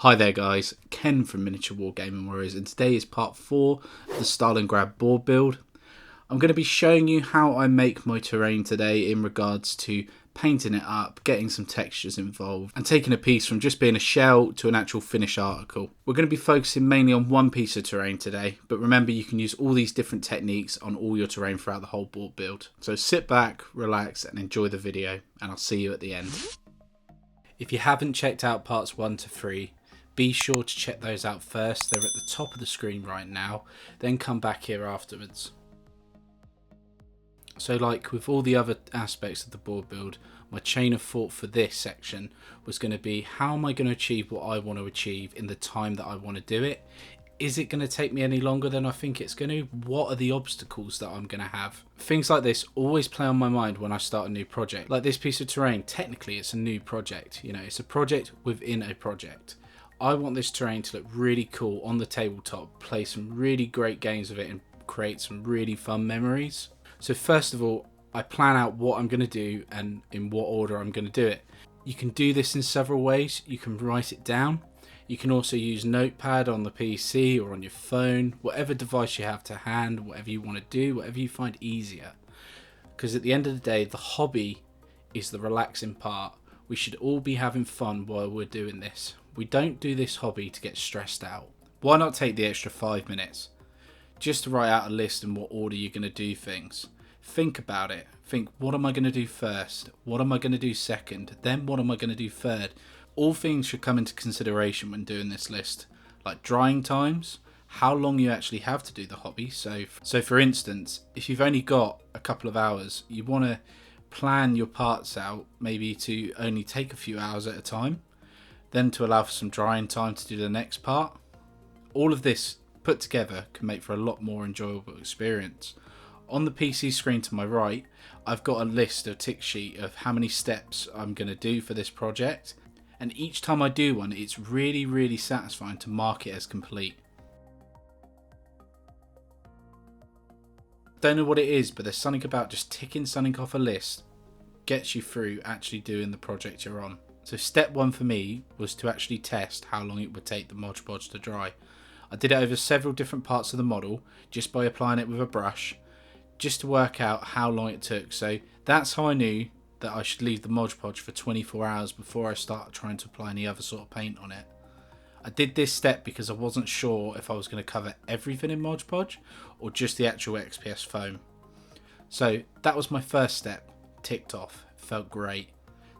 Hi there guys, Ken from Miniature Wargaming Warriors, and today is part 4 of the Stalingrad board build. I'm going to be showing you how I make my terrain today in regards to painting it up, getting some textures involved, and taking a piece from just being a shell to an actual finished article. We're going to be focusing mainly on one piece of terrain today, but remember you can use all these different techniques on all your terrain throughout the whole board build. So sit back, relax and enjoy the video, and I'll see you at the end. If you haven't checked out parts 1 to 3, be sure to check those out first. They're at the top of the screen right now, then come back here afterwards. So like with all the other aspects of the board build, my chain of thought for this section was going to be, how am I going to achieve what I want to achieve in the time that I want to do it? Is it going to take me any longer than I think it's going to? What are the obstacles that I'm going to have? Things like this always play on my mind when I start a new project. Like this piece of terrain, technically it's a new project. You know, it's a project within a project. I want this terrain to look really cool on the tabletop, play some really great games with it and create some really fun memories. So first of all, I plan out what I'm going to do and in what order I'm going to do it. You can do this in several ways. You can write it down. You can also use Notepad on the PC or on your phone, whatever device you have to hand, whatever you want to do, whatever you find easier. Because at the end of the day, the hobby is the relaxing part. We should all be having fun while we're doing this. We don't do this hobby to get stressed out. Why not take the extra 5 minutes? Just to write out a list in what order you're going to do things. Think about it. Think, what am I going to do first? What am I going to do second? Then what am I going to do third? All things should come into consideration when doing this list. Like drying times, how long you actually have to do the hobby. So for instance, if you've only got a couple of hours, you want to plan your parts out maybe to only take a few hours at a time. Then to allow for some drying time to do the next part. All of this put together can make for a lot more enjoyable experience. On the PC screen to my right, I've got a list, a tick sheet of how many steps I'm going to do for this project, and each time I do one, it's really satisfying to mark it as complete. Don't know what it is, but there's something about just ticking something off a list gets you through actually doing the project you're on. So step 1 for me was to actually test how long it would take the Mod Podge to dry. I did it over several different parts of the model just by applying it with a brush, just to work out how long it took. So that's how I knew that I should leave the Mod Podge for 24 hours before I start trying to apply any other sort of paint on it. I did this step because I wasn't sure if I was going to cover everything in Mod Podge or just the actual XPS foam. So that was my first step, ticked off, felt great.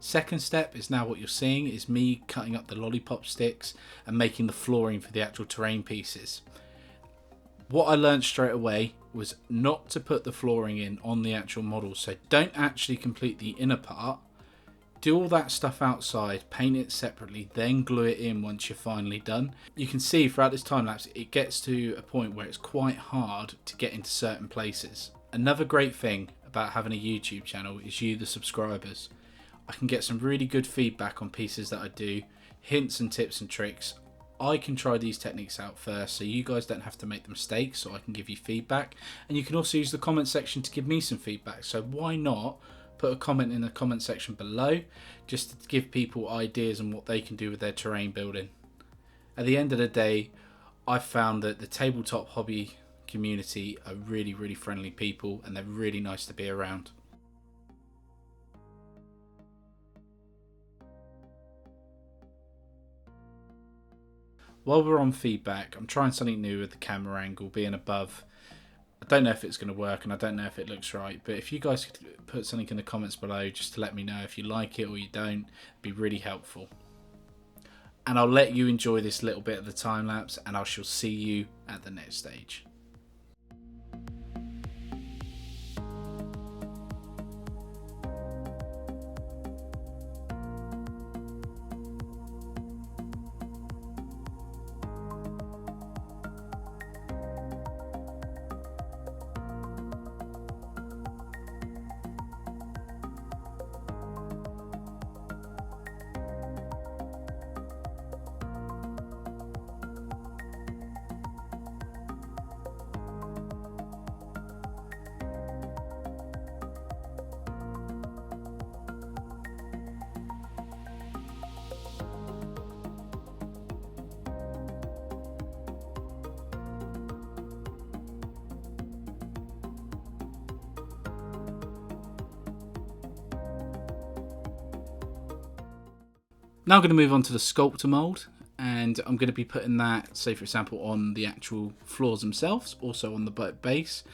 Second step is now what you're seeing is me cutting up the lollipop sticks and making the flooring for the actual terrain pieces. What I learned straight away was not to put the flooring in on the actual model, so don't actually complete the inner part. Do all that stuff outside, paint it separately, then glue it in once you're finally done. You can see throughout this time lapse it gets to a point where it's quite hard to get into certain places. Another great thing about having a YouTube channel is you, the subscribers. I can get some really good feedback on pieces that I do, hints and tips and tricks. I can try these techniques out first so you guys don't have to make the mistakes, so I can give you feedback. And you can also use the comment section to give me some feedback, so why not put a comment in the comment section below just to give people ideas on what they can do with their terrain building. At the end of the day, I've found that the tabletop hobby community are really friendly people and they're really nice to be around. While we're on feedback, I'm trying something new with the camera angle being above. I don't know if it's going to work and I don't know if it looks right, but if you guys could put something in the comments below just to let me know if you like it or you don't, it'd be really helpful. And I'll let you enjoy this little bit of the time lapse and I shall see you at the next stage. Now I'm going to move on to the Sculptor Mold, and I'm going to be putting that, say for example, on the actual floors themselves, also on the base.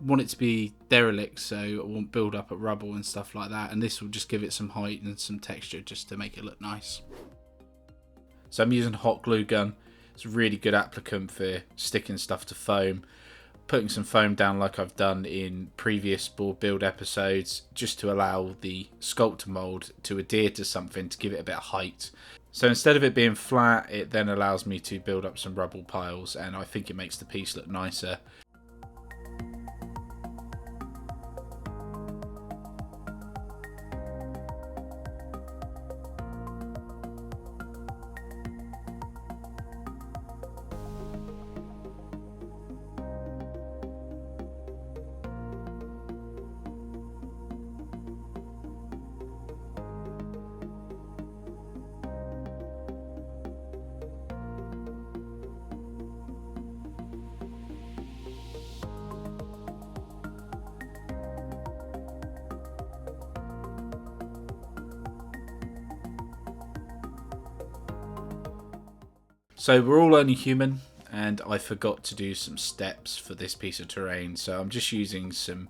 Want it to be derelict, so it won't build up at rubble and stuff like that, and this will just give it some height and some texture just to make it look nice. So I'm using a hot glue gun. It's a really good applicant for sticking stuff to foam, putting some foam down like I've done in previous board build episodes, just to allow the Sculptor Mold to adhere to something to give it a bit of height. So instead of it being flat, it then allows me to build up some rubble piles, and I think it makes the piece look nicer. So we're all only human, and I forgot to do some steps for this piece of terrain, so I'm just using some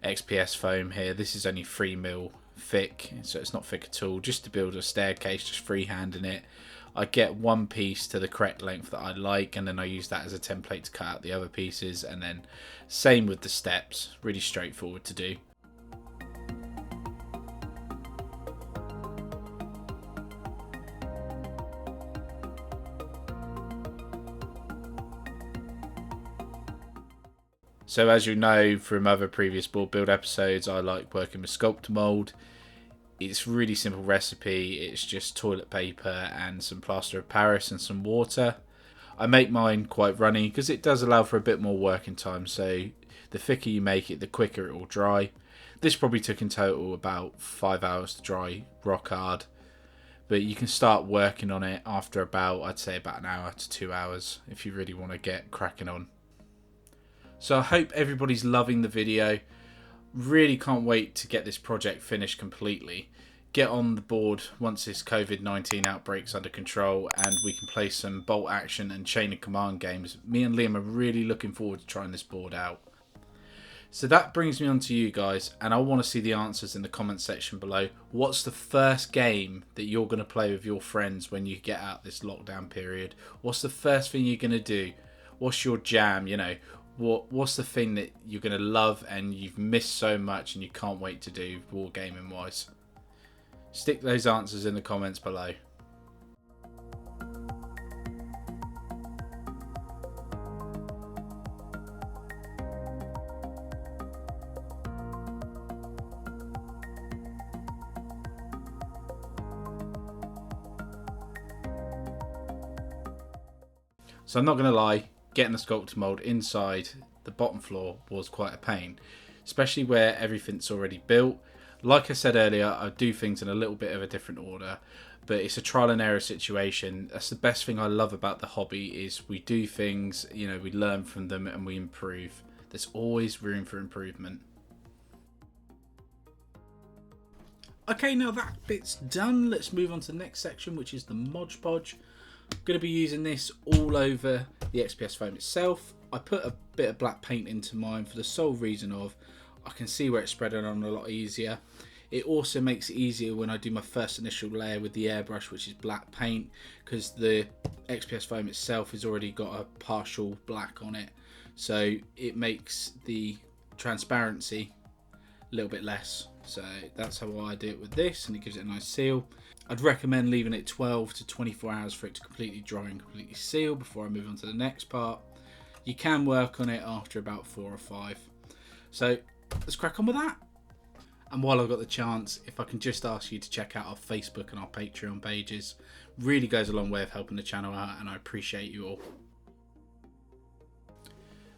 XPS foam here. This is only 3mm thick, so it's not thick at all, just to build a staircase, just freehanding it. I get one piece to the correct length that I like, and then I use that as a template to cut out the other pieces, and then same with the steps, really straightforward to do. So as you know from other previous board build episodes, I like working with Sculptor Mold. It's a really simple recipe. It's just toilet paper and some plaster of Paris and some water. I make mine quite runny because it does allow for a bit more working time. So the thicker you make it, the quicker it will dry. This probably took in total about 5 hours to dry rock hard. But you can start working on it after about, I'd say about an hour to 2 hours if you really want to get cracking on. So I hope everybody's loving the video. Really can't wait to get this project finished completely. Get on the board once this COVID-19 outbreak's under control, and we can play some bolt action and chain of command games. Me and Liam are really looking forward to trying this board out. So that brings me on to you guys, and I want to see the answers in the comment section below. What's the first game that you're going to play with your friends when you get out this lockdown period? What's the first thing you're going to do? What's your jam, you know? What's the thing that you're going to love and you've missed so much and you can't wait to do wargaming wise? Stick those answers in the comments below. So I'm not going to lie, getting the Sculptor Mold inside the bottom floor was quite a pain, especially where everything's already built. Like I said earlier, I do things in a little bit of a different order, but it's a trial and error situation. That's the best thing I love about the hobby, is we do things, you know, we learn from them and we improve. There's always room for improvement. Okay, now that bit's done, let's move on to the next section, which is the Mod Podge. I'm going to be using this all over the XPS foam itself. I put a bit of black paint into mine for the sole reason of I can see where it's spreading on a lot easier. It also makes it easier when I do my first initial layer with the airbrush, which is black paint, because the XPS foam itself has already got a partial black on it, so it makes the transparency a little bit less. So that's how I do it with this, and it gives it a nice seal. I'd recommend leaving it 12 to 24 hours for it to completely dry and completely seal before I move on to the next part. You can work on it after about 4 or 5. So let's crack on with that. And while I've got the chance, if I can just ask you to check out our Facebook and our Patreon pages, really goes a long way of helping the channel out, and I appreciate you all.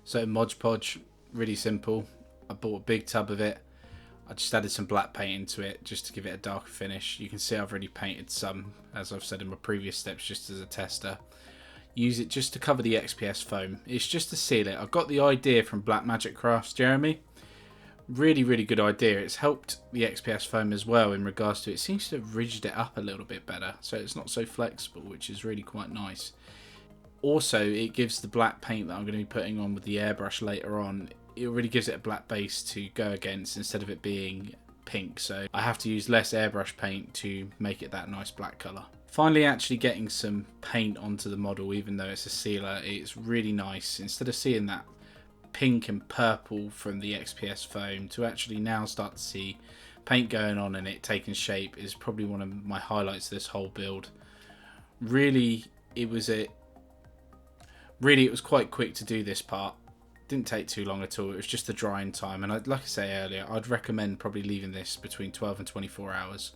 So Mod Podge, really simple. I bought a big tub of it. I just added some black paint into it just to give it a darker finish. You can see I've already painted some, as I've said in my previous steps, just as a tester. Use it just to cover the XPS foam. It's just to seal it. I got the idea from Black Magic Crafts, Jeremy. Really, really good idea. It's helped the XPS foam as well in regards to it seems to have ridged it up a little bit better, so it's not so flexible, which is really quite nice. Also, it gives the black paint that I'm going to be putting on with the airbrush later on, it really gives it a black base to go against instead of it being pink, so I have to use less airbrush paint to make it that nice black colour. Finally actually getting some paint onto the model, even though it's a sealer, it's really nice. Instead of seeing that pink and purple from the XPS foam, to actually now start to see paint going on and it taking shape is probably one of my highlights of this whole build. Really, it was quite quick to do this part. Didn't take too long at all. It was just the drying time, and like I say earlier, I'd recommend probably leaving this between 12 and 24 hours.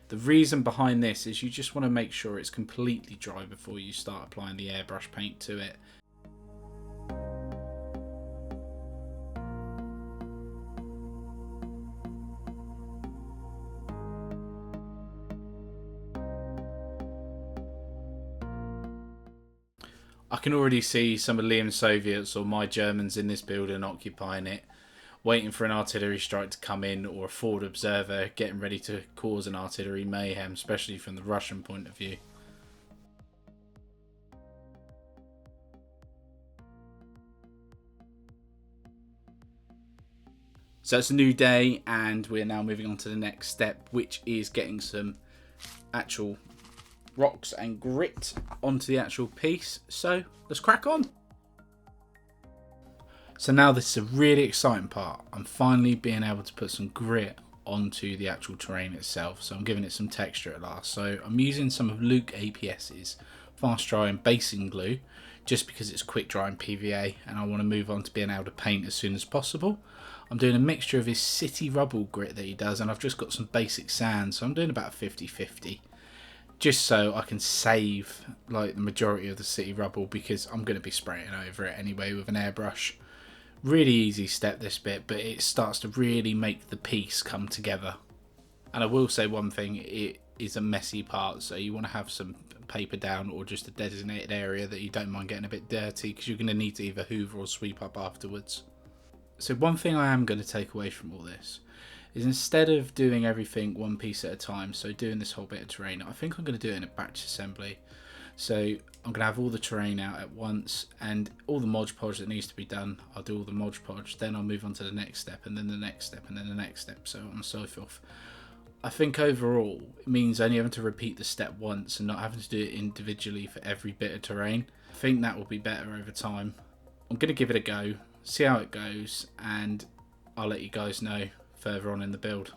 The reason behind this is you just want to make sure it's completely dry before you start applying the airbrush paint to it. I can already see some of Liam's Soviets or my Germans in this building occupying it, waiting for an artillery strike to come in, or a forward observer getting ready to cause an artillery mayhem, especially from the Russian point of view. So it's a new day, and we're now moving on to the next step, which is getting some actual rocks and grit onto the actual piece. So let's crack on. So now this is a really exciting part. I'm finally being able to put some grit onto the actual terrain itself. So I'm giving it some texture at last. So I'm using some of Luke APS's fast drying basing glue, just because it's quick drying PVA and I want to move on to being able to paint as soon as possible. I'm doing a mixture of his city rubble grit that he does, and I've just got some basic sand, so I'm doing about 50-50. Just so I can save like the majority of the city rubble, because I'm going to be spraying over it anyway with an airbrush. Really easy step this bit, but it starts to really make the piece come together. And I will say one thing, it is a messy part, so you want to have some paper down or just a designated area that you don't mind getting a bit dirty, because you're going to need to either hoover or sweep up afterwards. So one thing I am going to take away from all this is, instead of doing everything one piece at a time, so doing this whole bit of terrain, I think I'm going to do it in a batch assembly. So I'm going to have all the terrain out at once, and all the Mod Podge that needs to be done, I'll do all the Mod Podge, then I'll move on to the next step, and then the next step, and then the next step, so on and so forth. I think overall it means only having to repeat the step once and not having to do it individually for every bit of terrain. I think that will be better over time. I'm going to give it a go, see how it goes, and I'll let you guys know further on in the build.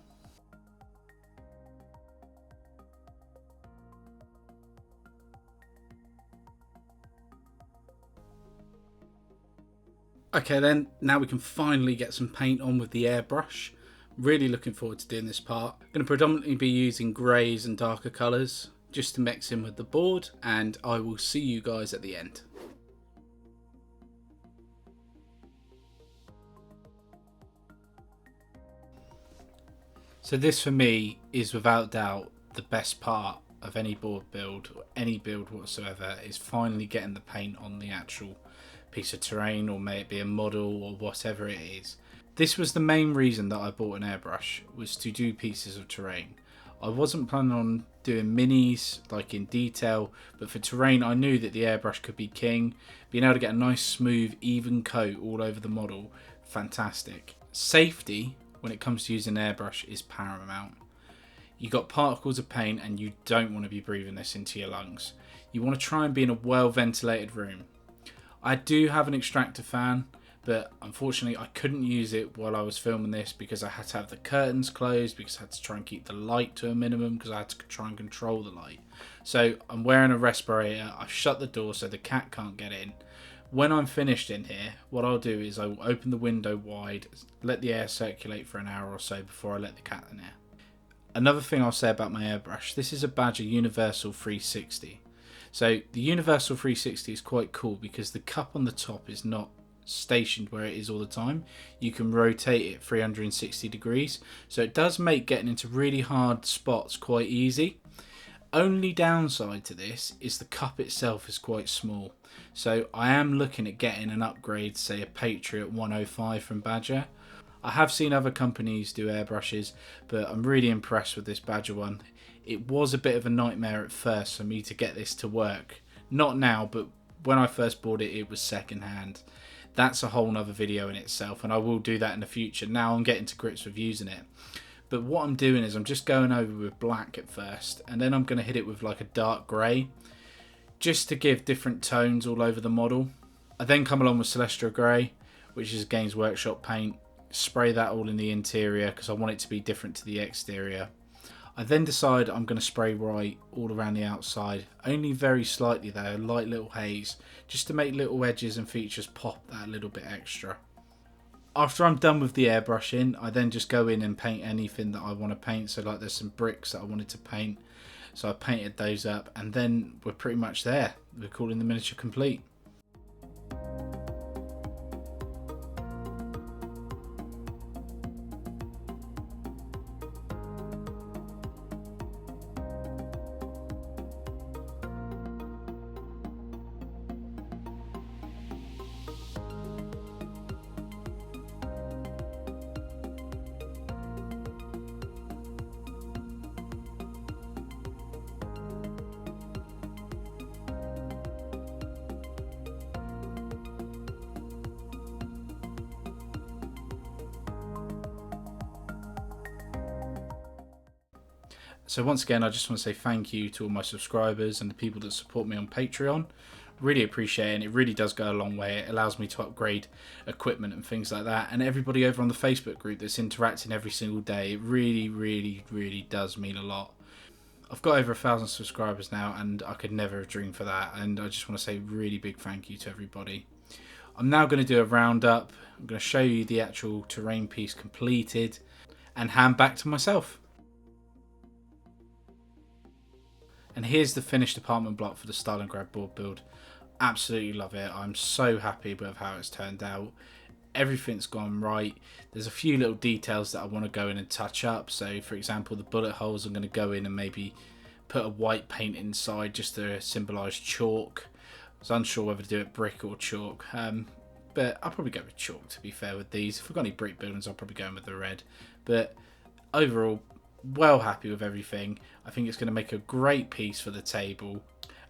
Okay then, now we can finally get some paint on with the airbrush. Really looking forward to doing this part. I'm going to predominantly be using greys and darker colours just to mix in with the board, and I will see you guys at the end. So this for me is without doubt the best part of any board build, or any build whatsoever, is finally getting the paint on the actual piece of terrain, or may it be a model or whatever it is. This was the main reason that I bought an airbrush, was to do pieces of terrain. I wasn't planning on doing minis like in detail, but for terrain I knew that the airbrush could be king. Being able to get a nice smooth even coat all over the model, fantastic. Safety when it comes to using airbrush is paramount. You got particles of paint and you don't want to be breathing this into your lungs. You want to try and be in a well ventilated room. I do have an extractor fan, but unfortunately I couldn't use it while I was filming this because I had to have the curtains closed, because I had to try and keep the light to a minimum, because I had to try and control the light. So I'm wearing a respirator, I've shut the door so the cat can't get in. When I'm finished in here, what I'll do is I will open the window wide, let the air circulate for an hour or so before I let the cat in here. Another thing I'll say about my airbrush, this is a Badger Universal 360. So the Universal 360 is quite cool because the cup on the top is not stationed where it is all the time. You can rotate it 360 degrees, so it does make getting into really hard spots quite easy. Only downside to this is the cup itself is quite small, so I am looking at getting an upgrade, say a Patriot 105 from Badger. I have seen other companies do airbrushes, but I'm really impressed with this Badger one. It was a bit of a nightmare at first for me to get this to work. Not now, but when I first bought it, it was second hand. That's a whole nother video in itself, and I will do that in the future. Now I'm getting to grips with using it. But what I'm doing is I'm just going over with black at first, and then I'm going to hit it with like a dark grey, just to give different tones all over the model. I then come along with Celestial Grey, which is Games Workshop paint, spray that all in the interior because I want it to be different to the exterior. I then decide I'm going to spray white all around the outside, only very slightly though, a light little haze, just to make little edges and features pop that little bit extra. After I'm done with the airbrushing, I then just go in and paint anything that I want to paint. So like there's some bricks that I wanted to paint, so I painted those up, and then we're pretty much there. We're calling the miniature complete. So once again, I just want to say thank you to all my subscribers and the people that support me on Patreon. Really appreciate it, and it really does go a long way. It allows me to upgrade equipment and things like that. And everybody over on the Facebook group that's interacting every single day, it really, really, really does mean a lot. I've got over 1,000 subscribers now, and I could never have dreamed for that. And I just want to say really big thank you to everybody. I'm now going to do a roundup. I'm going to show you the actual terrain piece completed and hand back to myself. And here's the finished apartment block for the Stalingrad board build. Absolutely love it. I'm so happy with how it's turned out. Everything's gone right. There's a few little details that I want to go in and touch up. So for example, the bullet holes, I'm going to go in and maybe put a white paint inside just to symbolise chalk. I was unsure whether to do it brick or chalk. But I'll probably go with chalk, to be fair, with these. If I've got any brick buildings, I'll probably go in with the red. But overall, well happy with everything. I think it's going to make a great piece for the table,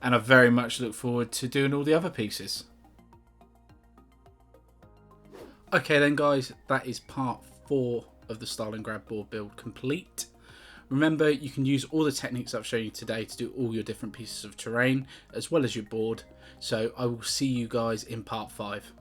and I very much look forward to doing all the other pieces. Okay then guys, that is part 4 of the Stalingrad board build complete. Remember, you can use all the techniques I've shown you today to do all your different pieces of terrain as well as your board. So I will see you guys in part 5.